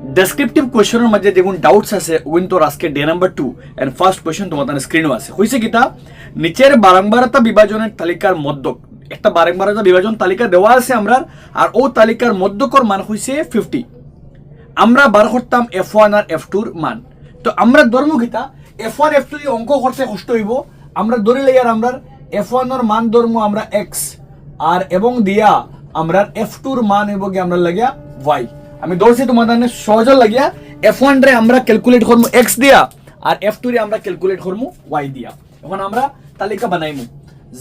Descriptive কোয়েশনের মধ্যে যেগুন doubts আছে ওইন তোর আজকে day number 2 and first question তোমাদের স্ক্রিনও আছে হইছে কিতা নিচের বারংবারতা বিভাজনের তালিকার মধ্যক একটা বারংবারতা বিভাজন তালিকা দেওয়া আছে আমরা আর ও তালিকার মধ্যকর মান হইছে 50 আমরা বার করতাম f1 আর f2 এর মান তো আমরা ধর্ম কিতা f1 f2 এর অঙ্ক করতে কষ্ট হইব আমরা ধরে লই আর আমরা f1 এর মান ধর্ম আমরা x আর এবং দিয়া আমরা f2 এর মান হইব কি আমরা লাগিয়া y আমি ধরছি তোমাদের সহজ লাগিয়া f1 রে আমরা ক্যালকুলেট করব x দিয়া আর f2 রে আমরা ক্যালকুলেট করব y দিয়া এখন আমরা তালিকা বানাইমু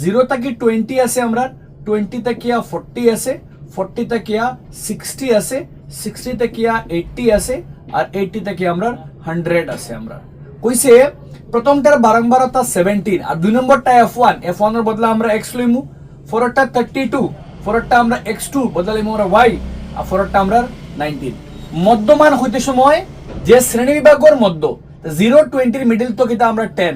0 থেকে 20 আছে আমরা 20 থেকে 40 আছে 40 থেকে 60 আছে 60 থেকে 80 আছে আর 80 থেকে আমরা 100 আছে আমরা কইছে প্রথমটার বারংবারতা 17 আর দুই নম্বরটা f1 এর বদলে আমরা x লইমু ফরটা 32 ফরটা আমরা x2 বদলাইমু আমরা y আর ফরটা আমরা 19 মধ্যমান হইতে সময় যে শ্রেণী বিভাগের মধ্য 0 20 এর মিডল তো কিটা আমরা 10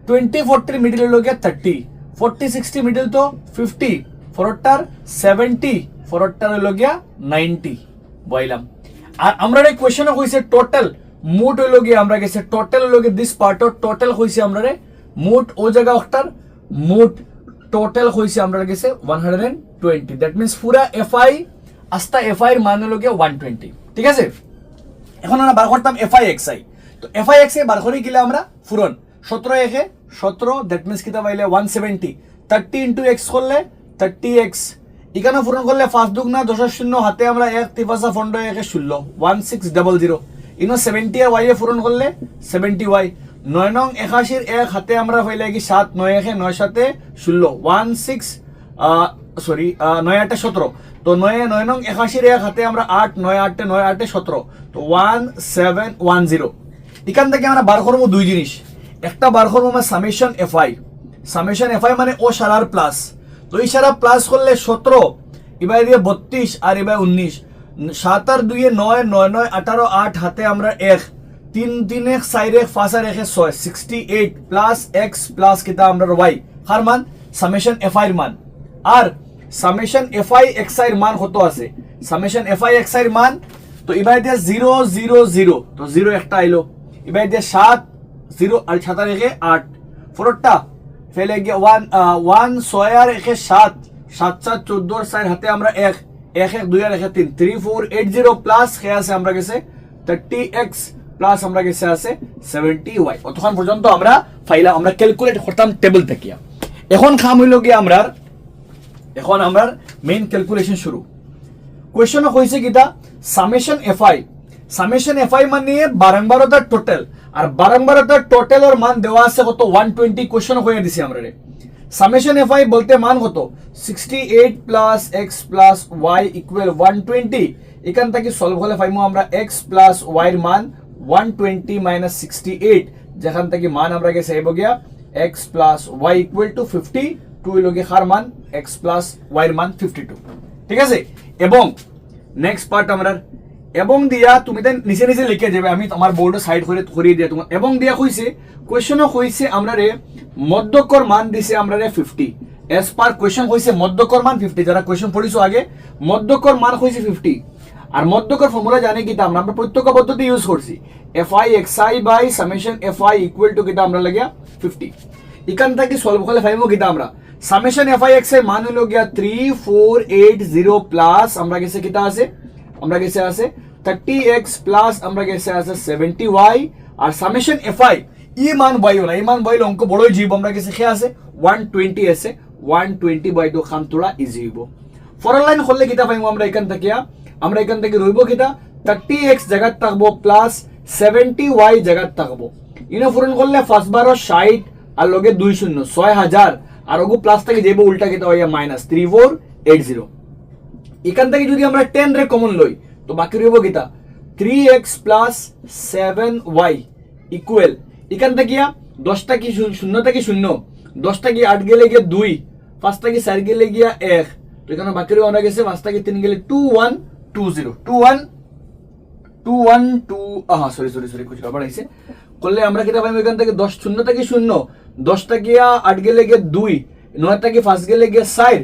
20 40 এর মিডল লগে 30 40 60 মিডল তো 50 ফরটার 70 ফরটার লগে 90 বইলাম আর আমরা এই কোশ্চেনে কইছে টোটাল মোট হইলো গিয়ে আমরা গেছে টোটাল লগে দিস পার্ট অফ টোটাল কইছে আমরা মোট ও জায়গা ওটার মোট টোটাল কইছে আমরা গেছে 120 দ্যাট মিন্স পুরা এফআই আস্তা এফআই এর মান হলো গিয়ে 120 ঠিক আছে এখন আমরা বার করতাম এফআই এক্সআই তো এফআই এক্সআই বার করে গিলে আমরা ফুরন 17 একে 17 দ্যাট মিন্স কিটা পাইলে 170 30 ইনটু x করলে 30x এখানে ফুরন করলে 5 দুগুণা 10 শূন্য হাতে আমরা 1 তিপাসা ফন্ড একে 16 1600 ইনো 70 এর y এ ফুরন করলে 70y 9 নং 81 এর 1 হাতে আমরা পাইলে কি 7 9 একে 9 সাথে 16 16 9 8 17 তো 9 9 নং 81 এর 1 হাতে আমরা 8 9 8 9 8 17 তো 1710 এখান থেকে আমরা বার করব দুই জিনিস একটা বার করব আমরা সামেশন এফআই মানে ও সারার প্লাস তো এই সারা প্লাস করলে 17 এবারে দিয়ে 32 আর এবারে 19 7 আর 2 এ 9 9 9 18 8 হাতে আমরা 1 3 3 1 4 1 5 আর 1 6 68 প্লাস x প্লাস কিটা আমরা y হার মান সামেশন এফআই এর মান আর সামেশন এফআই এক্সআই এর মান কত আছে সামেশন এফআই এক্সআই এর মান তো এবারে দিয়ে 0 0 0 তো 0 একটা আইলো এবারে দিয়ে 7 0 আর 7 আর 1 8 ফরটা ফেলে গিয়ে 1 6 আর 1 7 7 7 14 আর 4 হাতে আমরা 1 1 1 2 আর 1 3 3480 প্লাস কে আছে আমরা গেছে 30x প্লাস আমরা গেছে আছে 70y অতক্ষণ পর্যন্ত আমরা ফাইলা আমরা ক্যালকুলেট করতাম টেবিল থেকে এখন খাম হইলো গিয়ে আমরা এখন আমরা মেইন ক্যালকুলেশন শুরু কোশ্চেন হইছে কিটা সামেশন এফআই মানে বারংবারতার টোটাল আর বারংবারতার টোটালের মান দেওয়া আছে কত 120 কোশ্চেন হয়ে দিছি আমরা সামেশন এফআই বলতে মান কত 68 plus x plus y equal 120 এখান থেকে সলভ হলে পাইমু আমরা x প্লাস y এর মান 120 মাইনাস 68 যেখান থেকে মান আমরা গেছে এবো গিয়া x plus y equal to 50 টু হইল গিয়ে হার মান x প্লাস y এর মান 52 ঠিক আছে এবং নেক্সট পার্ট আমরা এবং দিয়া তুমি দেন নিচে নিচে লিখে যাবে আমি আমার বোর্ডে সাইড করে ধরিয়ে দিয়া তোমার এবং দিয়া কইছে কোশ্চেনও কইছে আমরা মধ্যকর মান দিছে আমরা 50 এস পার কোশ্চেন কইছে মধ্যকর মান 50 যারা কোশ্চেন পড়িছো আগে মধ্যকর মান কইছে 50 আর মধ্যকর ফর্মুলা জানি কি আমরা প্রত্যক্ষ পদ্ধতি ইউজ করছি fi xi by summation fi equal to কিটা আমরা লাগিয়া 50 এখান থেকে সলভ করলে পাইবো কিটা আমরা সামেশন এফআই এক্সআই মান হলো গিয়া 3480 প্লাস আমরা গেছে কিটা আছে আমরা গেছে আছে 30x প্লাস আমরা গেছে আছে 70y আর সামেশন এফআই ই মান বাইও না ই মান বাইলে অঙ্ক বড়ই জীব আমরা গেছে খে আছে 120 আছে 120 বাই দো খান তোলা ইজি হইব ফর লাইন করলে কিটা পাইমু আমরা এখান থেকে রইব কিটা 30x জায়গা থাকবো প্লাস 70y জায়গা থাকবো ইনো পূরণ করলে ফার্স্ট বার 60 আর লগে 2 শূন্য 6000 আর ওগো প্লাস থেকে যাইবো উল্টা কিটা হইয়া মাইনাস 3480 এখান থেকে যদি আমরা 10 রে কমন লই তো বাকি রইব কিটা 3x প্লাস 7y ইকুয়াল এখান থেকে 10 টা কি 0 থেকে 0 10 টা কি 8 গেলে গিয়ে 2 5 টা কি 4 গেলে গিয়া 1 তো এখানে বাকি রইব আমরা গেছে 5 টা কি 3 গেলে 2120 2112 সরি কিছু গড়বড় হইছে করলে আমরা কিটা পাইব এখান থেকে 10 0 থেকে 0 10 টা গিয়া 8 গেলে গিয়ে 2 9 টা কি 5 গেলে গিয়ে 4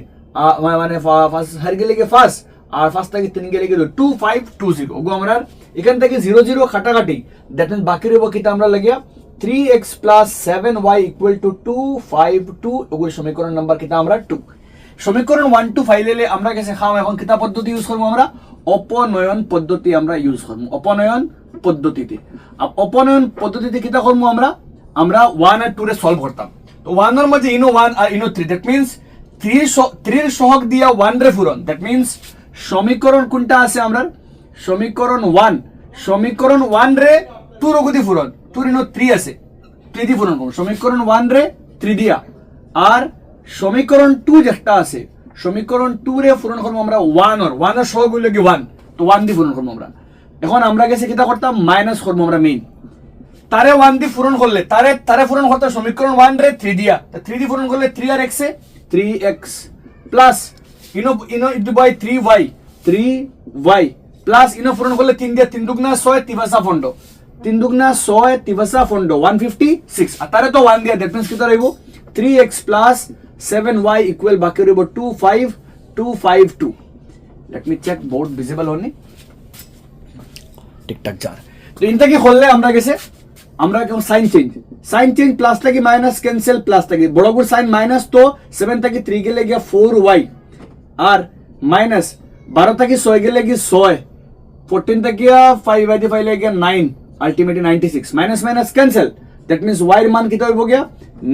মানে 5 হার গেলে গিয়ে 5 আর 5 থেকে 3 গেলে গিয়ে 2520 ওগো আমরা এখান থেকে 0 0 কাটাকাটি, দ্যাট মিন্স বাকি রইব কিতা আমরা লাগিয়া 3x plus 7y equal to 2 5 2 ওগুলো সমীকরণ নাম্বার কিতা আমরা 2। সমীকরণ 1 2 ফাইলেলে আমরা কাছে খাম এখন কিতা পদ্ধতি ইউজ করব, আমরা অপনয়ন পদ্ধতি আমরা ইউজ করব। অপনয়ন পদ্ধতিতে অপনয়ন পদ্ধতিতে কিতা করব, আমরা 1 আর 2 রে সলভ করতাম। তো 1 এর মধ্যে ইনো 1 আর ইনো 3, দ্যাট মিন্স 3 এর সহগ দিয়া 1 রে ফুরন, দ্যাট মিন্স সমীকরণ কোনটা আছে আমরা, সমীকরণ 1 রে 2 র গতি ফুরন, 2 ইনো 3 আছে 3 দি ফুরন করব, সমীকরণ 1 রে 3 দিয়া, আর সমীকরণ 2 যেটা আছে সমীকরণ 2 রে ফুরন করব আমরা 1 এর সহগ হইল কি 1, তো 1 দি ফুরন করব আমরা। এখন আমরা গেছে কিটা করতাম, মাইনাস করব আমরা মেইন, তারে 1 দি ফুরন করলে তারে ফুরন করতে সমীকরণ 1 রে 3 দিয়া, তো 3 দি ফুরন করলে 3 আর x এ 3x প্লাস ইনো ইনটু বাই 3y প্লাস ইনো ফুরন করলে 3 দিয়া 3 দুগুণা 6 তিবাসা ফন্ডো 3 দুগুণা 6 তিবাসা ফন্ডো 156, আর তারে তো 1 দিয়া, দ্যাট মিন্স কিটা রইব 3x প্লাস 7y ইকুয়াল বাকি রইব 25252। Let me check board visible হনি, ঠিকঠাক যার। তো ইনটা কি করলে আমরা গেছে আমরা কেমন সাইন চেঞ্জ প্লাস থাকি মাইনাস ক্যান্সেল প্লাস থাকি বড় বড় সাইন মাইনাস, তো 7 থাকি 3 গেলে গিয়া 4y আর মাইনাস 12 থাকি 6 গেলে গিয়া 6, 14 থাকি 5 বাই 5 লাগে 9, ultimately 96, minus minus cancel, that means y এর মান কিটা হইব গিয়া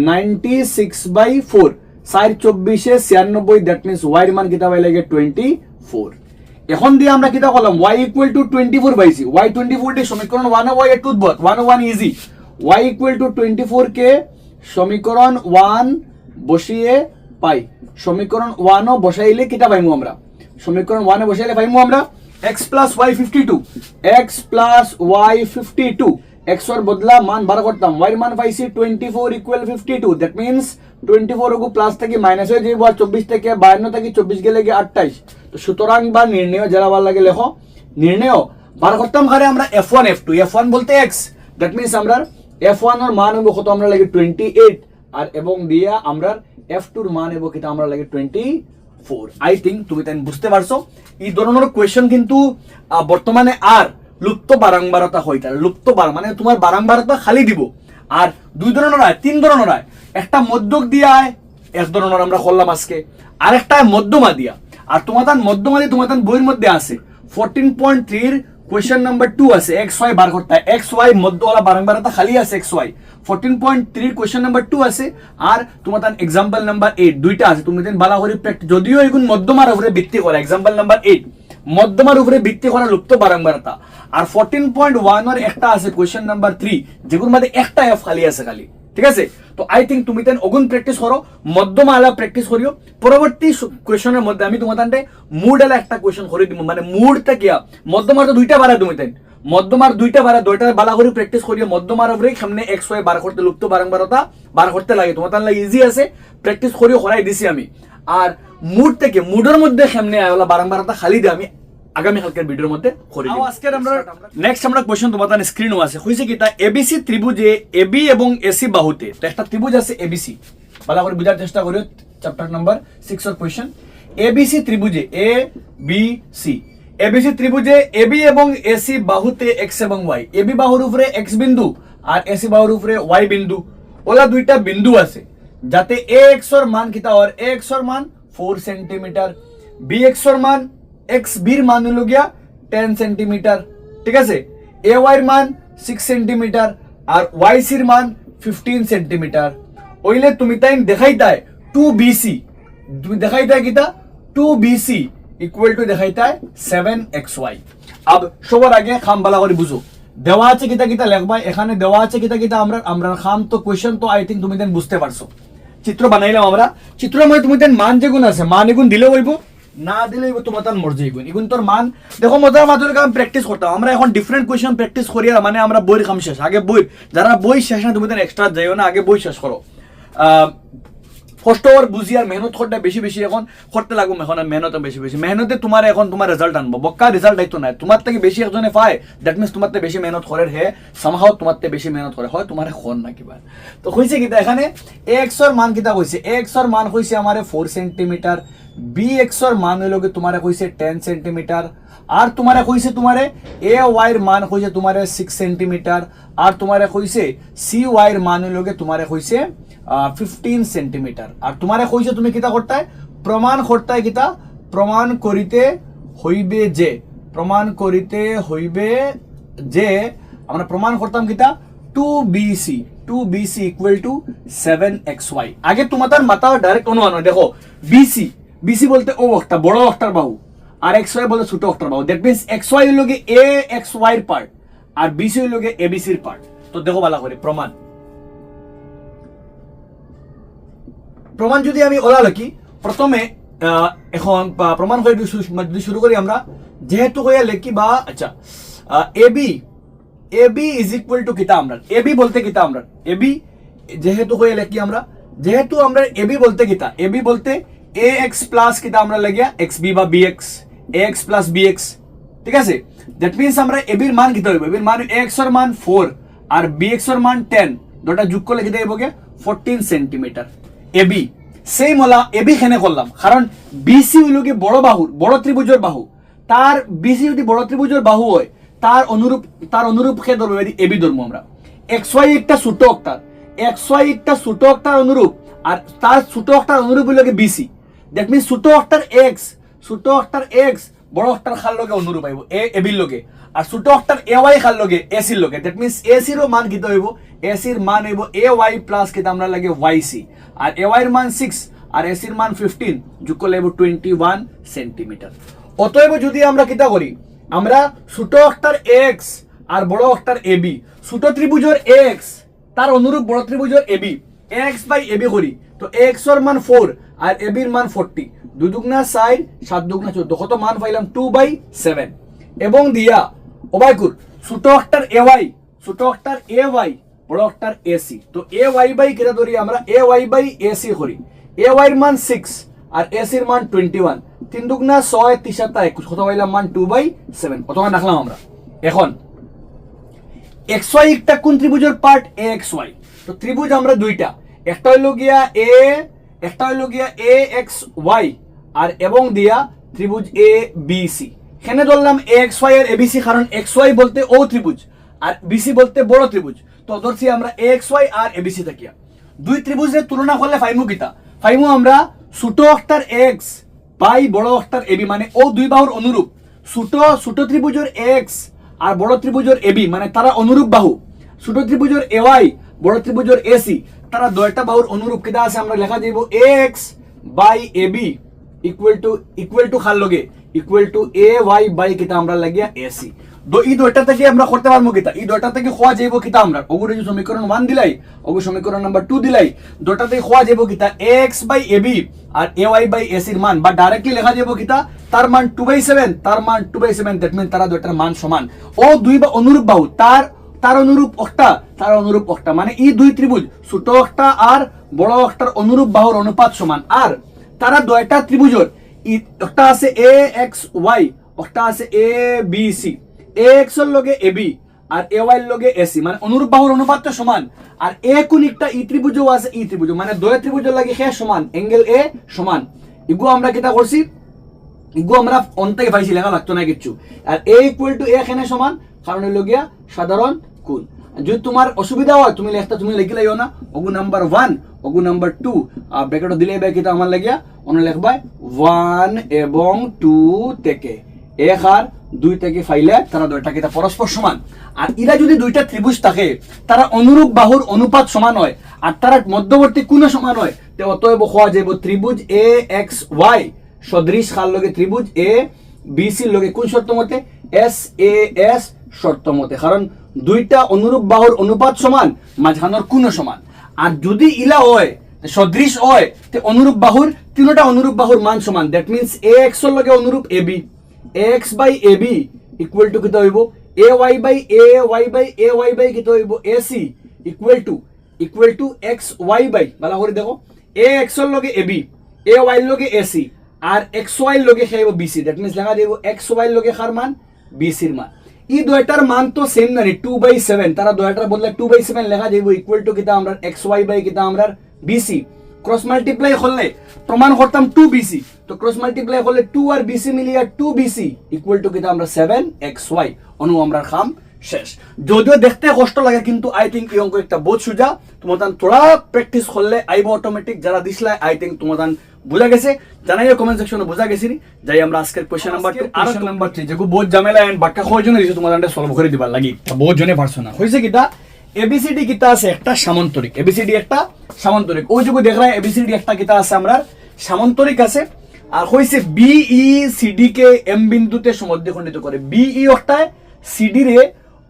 96/4, 4 24 96, দ্যাট মিন্স y এর মান কিটা পাই লাগে 24। এখন দিয়ে আমরা কিটা করলাম, y ইকুয়াল টু 24 পাইছি, y 24 দিয়ে সমীকরণ 1 y এর টুথ বট 1 ইজি, y ইকুয়াল টু 24 কে সমীকরণ 1 বসিয়ে পাই, সমীকরণ 1 ও বসাইলে কিটা পাইমু আমরা, সমীকরণ 1 এ বসাইলে পাইমু আমরা x plus y 52, x plus y 52, x এর বদলা মান বার করতাম, y এর মান পাইছি 24 ইকুয়াল 52, দ্যাট মিন্স 24 ওগু প্লাস থেকে মাইনাস হয়ে যাইব, আর 24 থেকে 52 থেকে 24 গেলে গিয়ে 28। তো সুতরাং বা নির্ণয় যারা ভালো লাগে লেখো, নির্ণয় বার করতাম ঘরে আমরা f1 f2, f1 বলতে x, দ্যাট মিন্স আমরা f1 এর মান হইব কত আমরা লাগে 28, আর এবং দিয়া আমরা f2 এর মান হইব কিটা আমরা লাগে 24। আই থিংক তুমি তাই বুঝতে পারছো। এই ধরনের কোয়েশ্চন কিন্তু বর্তমানে আর লুপ্ত বারংবারতা হইতা, লুপ্ত মানে তোমার বারংবারতা খালি দিব, আর 2 ধরনের হয় 3 ধরনের হয়, একটা মধ্যক দিয়া এক ধরনের আমরা করলাম আজকে, আর একটা মধ্যমা দিয়া, আর তোমাদের মধ্যমা দিয়ে তোমাদের বইয়ের মধ্যে আছে 14.3 এর কোয়েশ্চন নাম্বার 2 আছে xy বার করতে, xy মধ্যওয়ালা বারংবারতা খালি আছে xy, 14.3 এর কোয়েশ্চন নাম্বার 2 আছে, আর তোমাদের एग्जांपल নাম্বার 8 দুইটা আছে, তুমি দেন বালা করে প্র্যাকটিস, যদিও এগুন মধ্যমার উপরে ভিত্তি করে, एग्जांपल নাম্বার 8 মধ্যমার উপরে ভিত্তি করা লুপ্ত বারংবারতা, আর 14.1 এর একটা আছে কোয়েশ্চন নাম্বার 3 যেগুলোর মধ্যে একটা f খালি আছে খালি, ঠিক আছে। তো আই থিংক তুমি তেন অগুন প্র্যাকটিস করো, মধ্যমা আলা প্র্যাকটিস করিও, পরবর্তী কোয়েশ্চনের মধ্যে আমি তোমাদের মুড আলা একটা কোয়েশ্চন করে দিব, মানে মুড থেকে মধ্যমার তো দুইটা বাড়া তুমি তেন মধ্যমার দুইটা বালা করে প্র্যাকটিস করিও, মধ্যমার উপরে সামনে x y বার করতে লুপ্ত বারংবারতা বার করতে লাগে, তোমাদের লাগে ইজি আছে, প্র্যাকটিস করিও করাই দিছি আমি। আর মুড থেকে মুডের মধ্যে সামনে আয়লা বারংবারতা খালি দিয়ে আমি আগামী কালকের ভিডিওর মধ্যে করে দিব। আজকের আমরা নেক্সট আমরা কোশ্চেন তোমাদের স্ক্রিনও আছে, হইছে কি তা এবিসি ত্রিভুজে এবি এবং এসি বাহুতে, তো একটা ত্রিভুজ আছে এবিসি, ভালো করে বুঝার চেষ্টা করিও, চ্যাপ্টার নাম্বার 6 এর question. ABC ত্রিভুজে A B C, ABC ত্রিভুজে AB এবং এসি বাহুতে x এবং y, এবি বাহুর উপরে x বিন্দু আর এসি বাহুর উপরে y বিন্দু, ওলা দুইটা বিন্দু আছে, যাতে ax এর মান কিতা আর ax এর মান 4 সেন্টিমিটার, bx এর মান x বির মান হলো গিয়া 10 সেন্টিমিটার, ঠিক আছে, ay এর মান 6 সেন্টিমিটার আর y এর মান 15 সেন্টিমিটার, ওইলে তুমি তাই দেখাইতাই 2bc, তুমি দেখাইতাই কিতা 2bc ইকুয়াল টু দেখাইতাই 7xy। अब সবার আগে খাম বালা করে বুঝো, দেওয়া আছে কিতা কিতা লিখবা, এখানে দেওয়া আছে কিতা কিতা আমরা খাম, তো কোশ্চেন তো আই থিংক তুমি দেন বুঝতে পারছো, চিত্র বানাইলাম আমরা, চিত্রের মধ্যে তুমি দেন মান যেগুন আছে, মান এগুন দিলে হইব, না দিলে হইব তোমার তার মর্জি এগুন, এগুন তোর মান দেখো মজার মাধ্যমে কাম প্র্যাকটিস করতাম আমরা, এখন ডিফারেন্ট কোশ্চেন প্র্যাকটিস করি, মানে আমরা বইয়ের কাম শেষ, আগে বই যারা বই শেষ না তুমি দেন এক্সট্রা যাইও না, আগে বই শেষ করো, কষ্ট আর বুঝি আর মেহনত করতে বেশি বেশি এখন করতে লাগবো, এখন মেহনত বেশি বেশি, মেহনতে তোমার এখন তোমার রেজাল্ট আনবো, বক্কা রেজাল্ট আইতো না, তোমার থেকে বেশি একজনে পায়, দ্যাট মিন্স তোমার থেকে বেশি মেহনত করে, হে সামহাও তোমার থেকে বেশি মেহনত করে, হয় তোমার খন না কিবা। তো হয়েছে কিতা এখানে এক্স এর মান কিতা হয়েছে, এক্স এর মান হয়েছে আমার 4 সেন্টিমিটার, বি এক্সর মান হইল কি তোমারে কইছে 10 সেন্টিমিটার, আর তোমারে কইছে তোমারে এ ওয়াই এর মান কইছে তোমারে 6 সেন্টিমিটার, আর তোমারে কইছে সি ওয়াই এর মান হইল কি তোমারে কইছে 15 সেন্টিমিটার। আর তোমারে কইছে তুমি কিতা করতায়, প্রমাণ করতায় কিতা, প্রমাণ করিতে হইবে যে, প্রমাণ করিতে হইবে যে আমরা প্রমাণ করতাম কিতা 2BC ইকুয়াল টু 7XY। আগে তোমাদের মাথা ডাইরেক্ট অনুমান হয়, দেখো BC বলতে ও একটা বড় অক্টার বাহু, আর XY বলতে ছোট অক্টার বাহু। দ্যাট মিন্স XY হইল গিয়ে AXY এর পার্ট আর BC হইল গিয়ে ABC এর পার্ট। তো দেখো ভালো করে প্রমাণ যদি আমি ওলা লিখি, প্রথমে এখন প্রমাণ করে যদি শুরু করি আমরা, যেহেতু হইয়া লিখি বা আচ্ছা এবি ইজ ইকুয়াল টু কিতা আমরা এবি বলতে কিতা আমরা এবি যেহেতু হয়ে লিখি আমরা, যেহেতু আমরা এবি বলতে কিতা, এবি বলতে ax প্লাস কিতা আমরা লাগিয়া xb বা bx, ax প্লাস bx, ঠিক আছে। দ্যাট মিন্স আমরা এবির মান কিতা হইব, এবির মান ax এর মান 4 আর bx এর মান 10, দুটো যোগ করলে কিতা হইব গে 14 সেন্টিমিটার। এবি সেম হলা এবি খেনে করলাম, কারণ বিসি হইল কি বড় বাহুর, বড় ত্রিভুজের বাহু, তার বিসি যদি বড় ত্রিভুজের বাহু হয় তার অনুরূপ খে ধরবো এবি ধরবো আমরা। XY একটা ছোট অক্টার, XY একটা ছোট অক্টার অনুরূপ, আর তার ছোট অক্টার অনুরূপ হইল কি বিসি। দ্যাট মিন্স ছোট অক্টার X বড় অক্টার খাল লগে অনুরূপ আইব এবির লগে, আর ছোট অক্টার AY খাল লগে এসির লগে। দ্যাট মিন্স এসিরও মান কিতা হইব, এসির মান হইব AY প্লাস কিতা আমরা লাগে YC, আর AY এর মান 6 আর এসির মান 15, যোগ করলে হইব 21 সেন্টিমিটার। অতএব যদি আমরা কিতা করি, আমরা ছোট অক্টার X আর বড় অক্টার AB, ছোট ত্রিভুজের X তার অনুরূপ বড় ত্রিভুজের AB, X বাই AB করি, তো X এর মান 4 আর AB এর মান 40, 2 দুগুণা 4 7 দুগুণা 14, কত মান পাইলাম 2/7। এবং দিয়া ওবাইকুর ছোট অক্টার AY বড় অক্টার AC, তো AY বাই কিটা ধরি আমরা AY বাই AC করি, AY এর মান 6 আর AC এর মান 21, 3 দুগুণা 6 3 7 21, কত পাইলাম মান 2/7, কত মান রাখলাম আমরা। এখন XY একটা কোন ত্রিভুজের পার্ট, AXY। তো ত্রিভুজ আমরা দুইটা, একটা হইল গিয়া AXY আর এবং দিয়া ত্রিভুজ ABC। এখানে ধরলাম AXY এর ABC, কারণ XY বলতে ও ত্রিভুজ আর BC বলতে বড় ত্রিভুজ, তো ধরছি আমরা AXY আর ABC থাকিয়া দুই ত্রিভুজের তুলনা করলে ফাইমু কিতা, ফাইমু আমরা ছোট অক্টার X বাই বড় অক্টার AB, মানে ও দুই বাহুর অনুরূপ। ছোট ত্রিভুজের X আর বড় ত্রিভুজের AB মানে তারা অনুরূপ বাহু, ছোট ত্রিভুজের AY বড় ত্রিভুজের AC তারা দুইটা বাহুর অনুরূপ। কিতা আছে আমরা লেখা দিব AX by AB equal to খাল লগে ইকুয়াল টু AY বাই কিতা আমরা লাগিয়া AC। এই দুইটা থেকে আমরা করতে পারবো কিতা, এই দুইটা থেকে খোয়া যাইব কিতা আমরা ওগুলো যে সমীকরণ 1 দিলাই, ওগু সমীকরণ নাম্বার 2 দিলাই, দুইটা থেকে খোয়া যাইব কিতা AX বাই AB আর AY বাই AC এর মান, বা ডাইরেক্টলি লেখা যাইব কিতা তার মান 2/7, তার মান 2/7। দ্যাট মিন্স তারা দুইটার মান সমান, ও দুই বা অনুরূপ বাহু, তার অনুরূপ অক্টা, মানে এই দুই ত্রিভুজ ছোট অক্টা আর বড় অক্টার অনুরূপ বাহুর অনুপাত সমান। আর তারা দুইটা ত্রিভুজের একটা আছে AXY, একটা আছে ABC, AX এর লগে AB আর AY এর লগে AC, মানে অনুরূপ বাহুর অনুপাতটা সমান। আর A কোন একটা ই ত্রিভুজও আছে, ই ত্রিভুজ মানে দুই ত্রিভুজের লাগে হে সমান, অ্যাঙ্গেল A সমান। ইগু আমরা কিটা করছি, ইগু আমরা অন্তকে পাইছি, লেখা লাগতো না কিছু। আর A ইকুয়াল টু A এখানে সমান, কারণ হলো গিয়া সাধারণ কোণ। যদি তোমার অসুবিধা হয় তুমি লিখে লাইও না, ওগু নাম্বার 1 ওগু নাম্বার 2 ব্র্যাকেট দিলে বাই কিটা আমার লাগিয়া অন্য লিখবাই 1 এবং 2 থেকে 1 আর 2 থেকে ফাইলে তারা দুইটা কিটা পরস্পর সমান। আর ইরা যদি দুইটা ত্রিভুজ থাকে তারা অনুরূপ বাহুর অনুপাত সমান হয় আর তারা মধ্যবর্তী কোণ সমান হয়, তে অতএব হওয়া যাবে ত্রিভুজ AXY সদৃশ খাল লগে ত্রিভুজ ABC লগে কোন শর্ত মতে, SAS শর্ত মতে, কারণ দুইটা অনুরূপ বাহুর অনুপাত সমান, মাঝখানের কোণ সমান। আর যদি ইলা হয় সদৃশ হয় তে অনুরূপ বাহুর তিনটা অনুরূপ বাহুর মান সমান। দ্যাট মিন্স AX এর লগে অনুরূপ AB, AX by AB equal to কিতা হইব AY বাই AY বাই কিতা হইব AC equal to XY by, ভালো করে দেখো AX এর লগে AB, AY এর লগে AC আর XY এর লগে খাইব BC। দ্যাট মিন্স লেখা যাইব XY এর লগে খার মান BC এর মান। এই দুইটার মান তো সেম না, 2/7, তারা দুইটার বদলে 2/7 লেখা যাইব ইকুয়াল টু কিতা আমরা XY বাই কিতা আমরা BC। ক্রস মাল্টিপ্লাই করলে প্রমাণ করতাম 2bc, তো ক্রস মাল্টিপ্লাই করলে 2 আর bc মিলিয়ে 2bc ইকুয়াল টু কিতা আমরা 7xy। অনু আমরা খাম শেষ। যদিও দেখতে কষ্ট লাগে কিন্তু আই থিঙ্ক এই অঙ্ক একটা বহুত সোজা, তোমাদের থোড়া প্র্যাকটিস করলে আইব অটোমেটিক। যারা দিছলাই আই থিঙ্ক তোমাদের বুঝা গেছে, জানাইও কমেন্ট সেকশনে বুঝা গেছি। যাই আমরা আজকের কোশ্চেন নাম্বার 2 আর নাম্বার 3 যেগু বহুত ঝামেলা এন্ড বাক্কা কয়জনে দিছে তোমাদের সলভ করে দিবার লাগি, বহুত জনে পারছো না। হইছে কিতা এবিসিডি কিতা আছে একটা সামান্তরিক, এবিসিডি একটা সামান্তরিক। ওই যেগু দেখ রায় এবিসিডি একটা কিতা আছে আমরা সামান্তরিক আছে। আর হইছে বিই সিডি কে এম বিন্দুতে সমদ্বিখণ্ডিত করে। বিই অক্টায় সিডি রে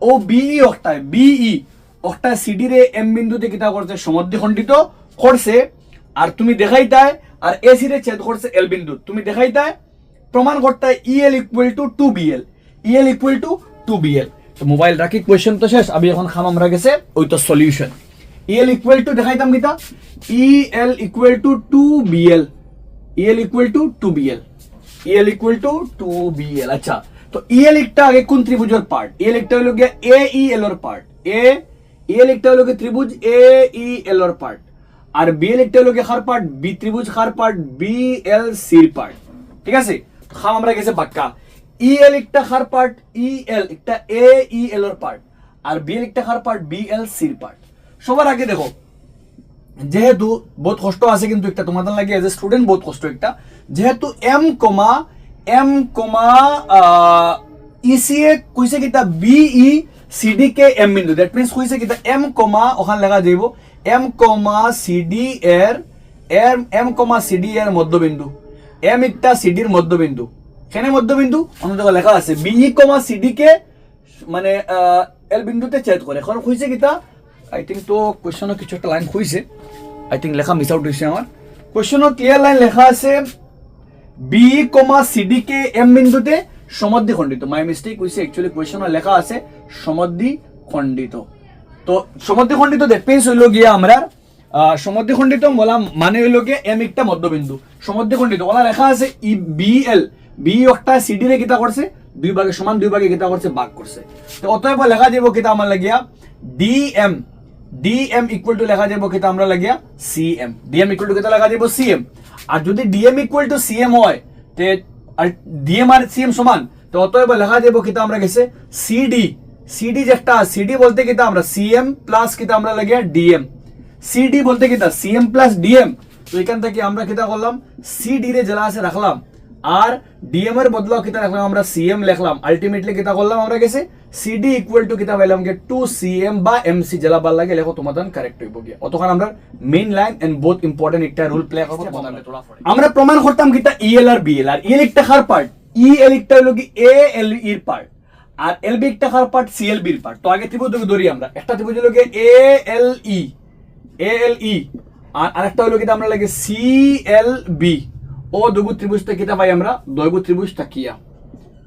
ও বিই অক্টায় বিই অক্টায় সিডি রে এম বিন্দুতে কিতা করছে সমদ্বিখণ্ডিত করছে। আর তুমি দেখাইতায় আর এসি রে ছেদ করছে এল বিন্দু, তুমি দেখাইতায় প্রমাণ করতায় EL equal to 2bl, EL equal to 2bl। তো মোবাইল রাখি কোয়েশ্চেন তো শেষ, আমি এখন খাম আমরা গেছে ওই তো সলিউশন। ইএল ইকুয়াল টু দেখাইতাম কিতা El equal to 2bl, EL equal to 2bl, EL equal to 2bl। আচ্ছা তো ইএল একটা আগে কোন ত্রিভুজের পার্ট? ইএল একটা হলো গিয়া এ ই এল এর পার্ট, ইএল একটা হলো গিয়া ত্রিভুজ এ ই এল এর পার্ট। আর বিএল একটা হলো গিয়া কার পার্ট? বি ত্রিভুজ কার পার্ট? বিএল সির পার্ট। ঠিক আছে, খাম আমরা গেছে বাক্কা। ইএল একটা কার পার্ট? ইএল একটা এ ই এল এর পার্ট। আর বিএল একটা কার পার্ট? বিএল সির পার্ট। সবার আগে দেখো, যেহেতু বহুত কষ্ট আছে কিন্তু একটা তোমাদের লাগে এজ এ স্টুডেন্ট বহুত কষ্ট একটা, যেহেতু এম কমা ইসিএ কইছে কিতা বিই সিডি কে এম বিন্দু, দ্যাট মিন্স কইছে কিতা এম কমা ওখানে লেখা যাইব এম কমা সিডি এর মধ্যবিন্দু, এম একটা সিডির মধ্যবিন্দু। এখানে মধ্যবিন্দু অন্য জায়গায় লেখা আছে বিই কমা সিডি কে মানে এল বিন্দুতে ছেদ করে। এখন কইছে কিতা আই থিঙ্ক তো কোশ্চেনও কিছু একটা লাইন কইছে, আই থিঙ্ক লেখা মিস আউট হয়েছে আমার। কোশ্চেনও ক্লিয়ার লাইন লেখা আছে B comma CD K M বিন্দুতে সমদ্বিখণ্ডিত। মাই মিস্টেক হইছে, অ্যাকচুয়ালি কোশ্চেনও লেখা আছে সমদ্বিখণ্ডিত। তো সমদ্বিখণ্ডিত দ্যাট মিন্স হইল গিয়া আমরা সমদ্বিখণ্ডিত বলা মানে হইল গিয়া এম একটা মধ্যবিন্দু সমদ্বিখণ্ডিত ওলা লেখা আছে ই বিএল বি একটা সিডি রে কিতা করছে দুই ভাগে সমান দুই ভাগে কিতা করছে ভাগ করছে। তো অতএব লেখা যাব কিতা আমার লাগিয়া ডিএম ইকুয়াল টু লেখা যাব কিতা আমরা লাগিয়া সিএম, ডিএম ইকুয়াল টু কিতা লেখা যাব সিএম। আর যদি ডিএম ইকুয়াল টু সিএম হয় তে আর ডিএম আর সিএম সমান, তো অতএব লেখা যাব কিতা আমরা গেছে সিডি, সিডি যেটা সিডি বলতে কিতা আমরা সিএম প্লাস কিতা আমরা লাগিয়া ডিএম, সিডি বলতে কিতা সিএম প্লাস ডিএম। তো এখান থেকে আমরা কিতা করলাম সিডি রে জেলা আছে রাখলাম আর ডিএম এর বদলাও কিতা রাখলাম আমরা সিএম লিখলাম। আলটিমেটলি কিতা করলাম আমরা গেছে সিডি ইকুয়াল টু কিতা পাইলাম গে 2cm বা এমসি জেলা ভাল লাগে লেখো তোমাদের কারেক্ট হইব গিয়া। অতক্ষণ আমরা মেইন লাইন এন্ড বহুত ইম্পর্টেন্ট একটা রুল প্লে করব। আমরা প্রমাণ করতাম কিতা ইএল আর বিএল। আর ইএল একটা কার পার্ট? ইএল একটা হলো কি এ এল এর পার্ট আর এলবি একটা কার পার্ট? সিএল বির পার্ট। তো আগে ত্রিভুজ ধরি আমরা, একটা ত্রিভুজ হলো কি এ এল ই আর আরেকটা হলো কিতা আমরা লাগে সিএল বি। ও দুগু ত্রিভুজটা কিতা পাই আমরা দৈগু ত্রিভুজটা কিয়া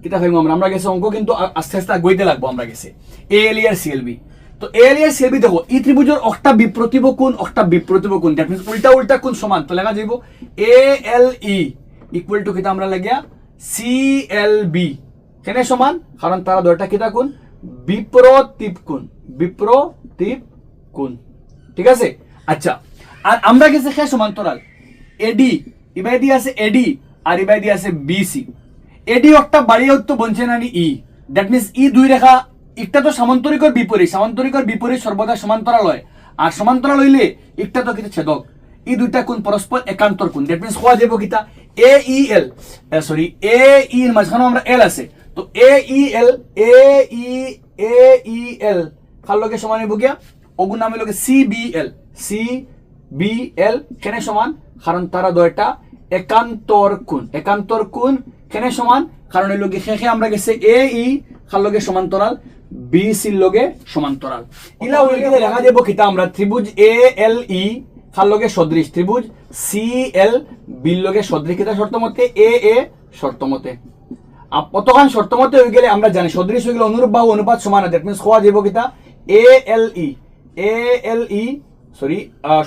কিতা পাইমু আমরা গেছে অঙ্ক কিন্তু আস্তে আস্তে গইতে লাগবো। আমরা গেছে এএল আর সিএলবি। তো এএল আর সিএলবি দেখো এই ত্রিভুজের একটা বিপ্রতিভ কোণ একটা বিপ্রতিভ কোণ, দ্যাট মিন্স উল্টা উল্টা কোণ সমান। তো লেখা যাইব এএল ই ইকুয়াল টু কিতা আমরা লাগিয়া সিএলবি। কেন সমান? কারণ তারা দুইটা কিতা কোণ বিপ্রতীপ কোণ, বিপ্রতীপ কোণ। ঠিক আছে, আচ্ছা। আর আমরা গেছে খে সমান্তরাল এডি, ইবাইদি আছে এডি আর ইবাইদি আছে বিসি। এডি একটা বাড়িয়ে তো বনছে না ই, দ্যাট মিন্স ই দুই রেখা একটা তো সামান্তরিকর বিপরীত, সামান্তরিকর বিপরীত সর্বদা সমান্তরাল হয়। আর সমান্তরাল হইলে একটা তো কিছু ছেদক, এই দুইটা কোণ পরস্পর একান্তর কোণ। দ্যাট মিন্স হওয়া যাবো কিতা এ ই এল সরি এ ই এর মাঝখানে আমরা এল আছে, তো এ ই এল কার লগে সমান হইব গিয়া ওগুন নাম হইল সিবিএল। কেন সমান? কারণ তারা দুইটা একান্তর কোণ, একান্তর কোণ কেন সমান? কারণ হইল কি শেষে আমরা গেছে এ ই কার লগে সমান্তরাল বি সির লগে সমান্তরাল। ইলা হইলে লেখা যাব কিতা আমরা ত্রিভুজ এ এল ই কার লগে সদৃশ, ত্রিভুজ সি এল বির লগে সদৃশ। কিতা শর্ত মতে এ শর্ত মতে। অতখান শর্ত মতে হয়ে গেলে আমরা জানি সদৃশ হয়ে গেলে অনুরূপ বাহু অনুপাত সমান। দ্যাট মিন্স হওয়া যাব কিতা এ এল ই সরি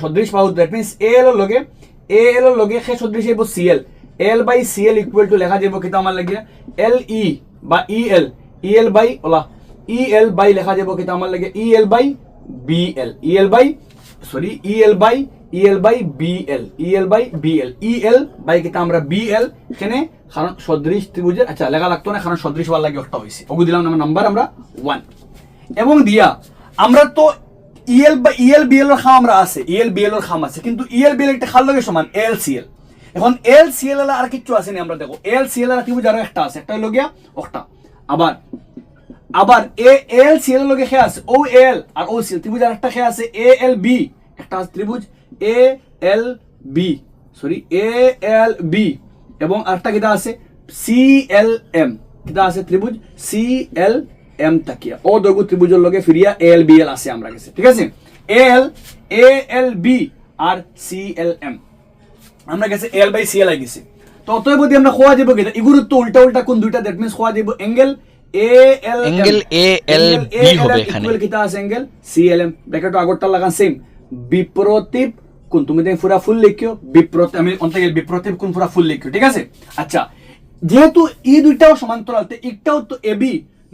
সদৃশ বাহু, দ্যাট মিন্স এ এল এর লগে সে সদৃশ হইব CL, L by CL equal to লেখা যাব কিতা আমার লাগে এল ই বা ইএল বাই ওলা ইএল বাই লেখা যাব কিতা আমার লাগে EL by BL, EL by EL by BL, EL by BL, EL by কিতা আমরা BL এখানে কারণ সদৃশ ত্রিভুজের আচ্ছা লেখা লাগতো না কারণ সদৃশ হওয়ার লাগে একটা হইছে ওগু দিলাম নাম্বার আমরা 1 এবং দিয়া আমরা তো EL BL এর খাম আমরা আছে EL BL এর খাম আছে কিন্তু EL BL একটা খাল লাগে সমান LCL এখন LCL এর আর কিছু আছে না আমরা দেখো LCL এর ত্রিভুজ আরো একটা আছে একটা হলো গিয়া একটা আবার LCL এর লগে খে আছে OL আর OCL ত্রিভুজ আর একটা খে আছে ALB একটা আছে ত্রিভুজ ALB এবং আরেকটা কিটা আছে CLM কিটা আছে ত্রিভুজ CLM তাকিয়া ও দগু ত্রিভুজের লগে ফিরিয়া ALBL আছে আমরা কাছে ঠিক আছে ALB আর CLM আমরা কাছে AL বাই CL আই গেছে তো অতএব যদি আমরা খোয়া দেব কিটা ইগুর তো উল্টা কোন দুইটা দ্যাট মিন্স খোয়া দেব অ্যাঙ্গেল ALB হবে এখানে ইকুয়াল কিটা আছে অ্যাঙ্গেল CLM ব্র্যাকেট আগরটা লাগান সেম বিপরীত কোন তুমি দেখ পুরা ফুল লিখিও বিপরীত আমি অন্তকে বিপরীত কোন পুরা ফুল লিখিও ঠিক আছে আচ্ছা যেহেতু এই দুইটাও সমান্তরাল তে একটাও তো AB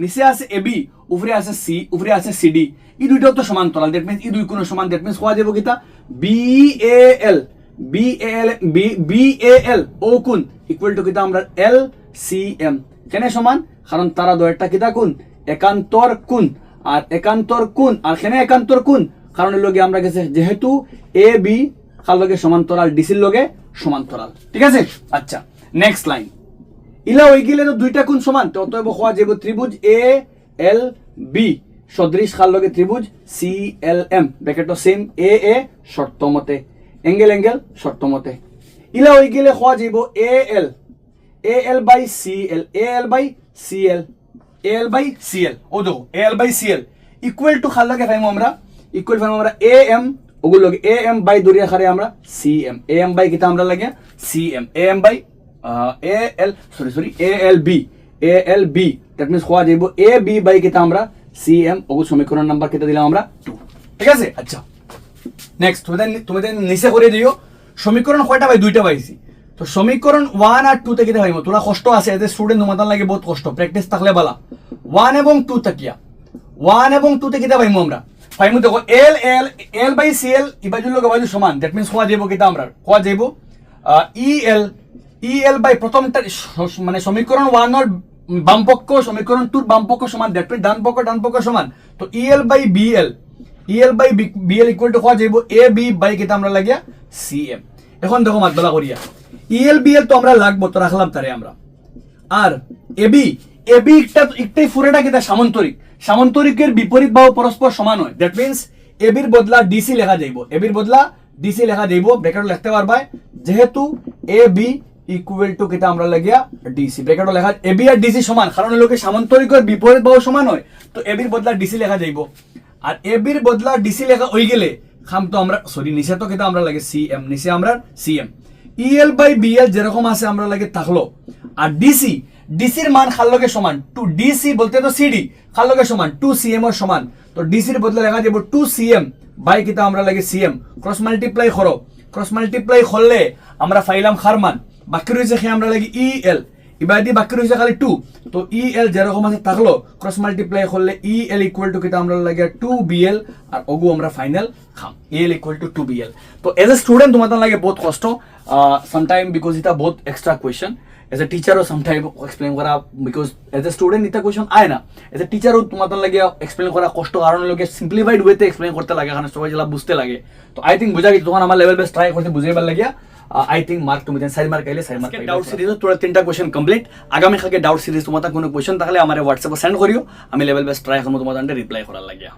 নিচে আছে AB উপরে আছে C উপরে আছে CD এই দুইটাও তো সমান্তরাল দ্যাট মিন্স এই দুই কোণ সমান দ্যাট মিন্স কোয়া যাবে কিটা BAL ও কোণ ইকুয়াল টু কিটা আমরা LCM কেন সমান কারণ তারা দুইটা কিটা কোণ একান্তর কোণ আর একান্তর কোণ আর কেন একান্তর কোণ কারণ এর লগে আমরা গেছে যেহেতু AB কার লগে সমান্তরাল DC এর লগে সমান্তরাল ঠিক আছে আচ্ছা নেক্সট লাইন ইলা হই গেলে তো দুইটা কোণ সমান তো অতএব হওয়া যাবে ত্রিভুজ ALB সদৃশ কার লগে ত্রিভুজ CLM ব্র্যাকেট সেম AA শর্ত মতে অ্যাঙ্গেল শর্ত মতে ইলা হই গেলে হওয়া যাবে AL বাই CL ও দেখো AL by CL equal to কার লগে পাইমু আমরা ইকুয়াল ফাইম আমরা AM ওগুলো লগে AM বাই দরিয়া খারে আমরা CM AM বাই কিটা আমরা লাগে CM AM by ALB that means হওয়া যাইব AB বাই কিটা আমরা CM ওগুলো সমীকরণ নাম্বার কিটা দিলাম আমরা 2 ঠিক আছে আচ্ছা নেক্সট তোমাদের নিচে করে দিও সমীকরণ কয়টা ভাই দুইটা পাইছি তো সমীকরণ 1 আর 2 তে কিটা পাইমু তোরা কষ্ট আছে এতে স্টুডেন্ট তোমাদের লাগে বহুত কষ্ট প্র্যাকটিস থাকলে বালা 1 এবং 2 তাকিয়া 1 এবং 2 তে কিটা পাইমু আমরা ফাইমু দেখো L বাই CL ইবাজুর লগে বাজু সমান দ্যাট মিন্স কোয়া যাইবো কিটা আমরা কোয়া যাইবো EL বাই প্রথমটা মানে সমীকরণ 1 এর বামপক্ষ সমীকরণ 2 এর বামপক্ষ সমান দ্যাট মিন্স ডানপক্ষ সমান তো EL by BL equal to কোয়া যাইবো AB বাই কিটা আমরা লাগিয়া CM এখন দেখো মাতলা করিয়া EL BL তো আমরা লাগবো তো রাখলাম তারে আমরা আর AB একটাই পুরোটা কিটা সামান্তরিকের বিপরীত বাহু পরস্পর সমান হয় দ্যাট মিন্স এবির বদলা ডিসি লেখা যাইব ব্র্যাকেট লিখতে পারবা যেহেতু এবি ইকুয়াল টু কিটা আমরা লাগিয়া ডিসি ব্র্যাকেট লেখা এবি আর ডিসি সমান কারণ লোকে সামান্তরিকের বিপরীত বাহু সমান হয় তো এবির বদলা ডিসি লেখা যাইব আর এবির বদলা ডিসি লেখা হই গেলে খাম তো আমরা নিচে তো কিটা আমরা লাগে CM নিচে আমরা CM EL বাই BL যেরকম আছে আমরা লাগে থাকলো আর ডিসির মান কার লগে সমান 2 ডিসি বলতে তো সিডি কার লগে সমান 2 CM এর সমান তো ডিসির বদলে লেখা যাব 2 CM বাই কিটা আমরা লাগে CM ক্রস মাল্টিপ্লাই করলে আমরা পাইলাম খার মান বাকি রইছে কি আমরা লাগে EL ইবাদি বাকি রইছে খালি 2 তো EL যেরকম আছে থাকলো ক্রস মাল্টিপ্লাই করলে EL ইকুয়াল টু কিটা আমরা লাগে 2BL আর ওগু আমরা ফাইনাল খাম EL ইকুয়াল টু 2BL তো এজ এ স্টুডেন্ট তোমাদের লাগে বহুত কষ্ট sometime because এটা বহুত extra question as a teacher or sometime explain করা because as a student এটা কোশ্চেন আয় না as a teacher তোমাদের লাগে এক্সপ্লেইন করা কষ্ট কারণ লোকে সিম্পলিফাইড ওয়েতে এক্সপ্লেইন করতে লাগে কারণ সবাই যেটা বুঝতে লাগে তো আই থিংক বুঝা গেছে তখন আমার লেভেল বেস্ট ট্রাই করতে বুঝাইবার লাগিয়া আই থিংক মার্ক তুমি দেন সাইড মার্ক আইলে সাইড মার্ক ডাউট সিরিজ তোরা তিনটা কোশ্চেন কমপ্লিট আগামী কালকে ডাউট সিরিজ তোমাদের কোনো কোশ্চেন থাকলে আমারে হোয়াটসঅ্যাপে সেন্ড করিও আমি লেভেল বেস্ট ট্রাই করব তোমাদের রিপ্লাই করার লাগিয়া